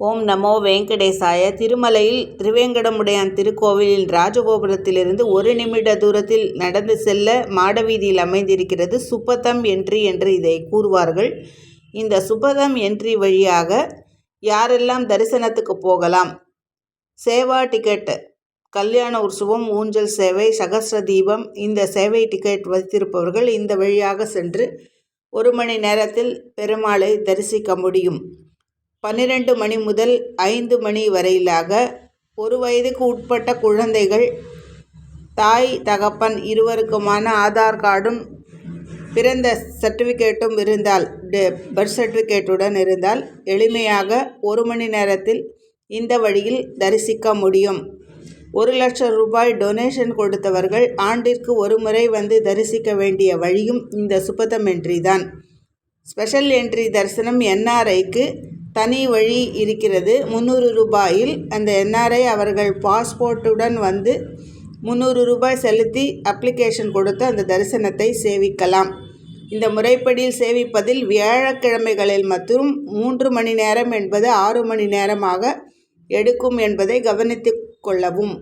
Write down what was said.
ஓம் நமோ வெங்கடேசாய. திருமலையில் திருவேங்கடமுடையான் திருக்கோவிலில் ராஜகோபுரத்திலிருந்து 1 நிமிட தூரத்தில் நடந்து செல்ல மாடவீதியில் அமைந்திருக்கிறது சுப்பதம் என்ட்ரி என்று இதை கூறுவார்கள். இந்த சுப்பதம் என்ட்ரி வழியாக யாரெல்லாம் தரிசனத்துக்கு போகலாம்? சேவா டிக்கெட், கல்யாண உற்சவம், ஊஞ்சல் சேவை, சகஸ்ர தீபம், இந்த சேவை டிக்கெட் வைத்திருப்பவர்கள் இந்த வழியாக சென்று 1 மணி நேரத்தில் பெருமாளை தரிசிக்க முடியும். 12 மணி முதல் 5 மணி வரையிலாக 1 வயதுக்கு உட்பட்ட குழந்தைகள், தாய் தகப்பன் இருவருக்குமான ஆதார் கார்டும் பிறந்த சர்டிஃபிகேட்டும் இருந்தால், பர்த் சர்டிஃபிகேட்டுடன் இருந்தால் எளிமையாக 1 மணி நேரத்தில் இந்த வழியில் தரிசிக்க முடியும். 1 லட்சம் ரூபாய் டொனேஷன் கொடுத்தவர்கள் ஆண்டிற்கு 1 முறை வந்து தரிசிக்க வேண்டிய வழியும் இந்த சுப்பதம் என்ட்ரி தான். ஸ்பெஷல் என்ட்ரி தரிசனம் என்ஆர்ஐக்கு தனி வழி இருக்கிறது. 300 ரூபாயில் அந்த என்ஆர்ஐ அவர்கள் பாஸ்போர்ட்டுடன் வந்து 300 ரூபாய் செலுத்தி அப்ளிகேஷன் கொடுத்து அந்த தரிசனத்தை சேவிக்கலாம். இந்த முறைப்படியில் சேவிப்பதில் வியாழக்கிழமைகளில் மட்டும் 3 மணி நேரம் என்பது 6 மணி நேரமாக எடுக்கும் என்பதை கவனித்து கொள்ளவும்.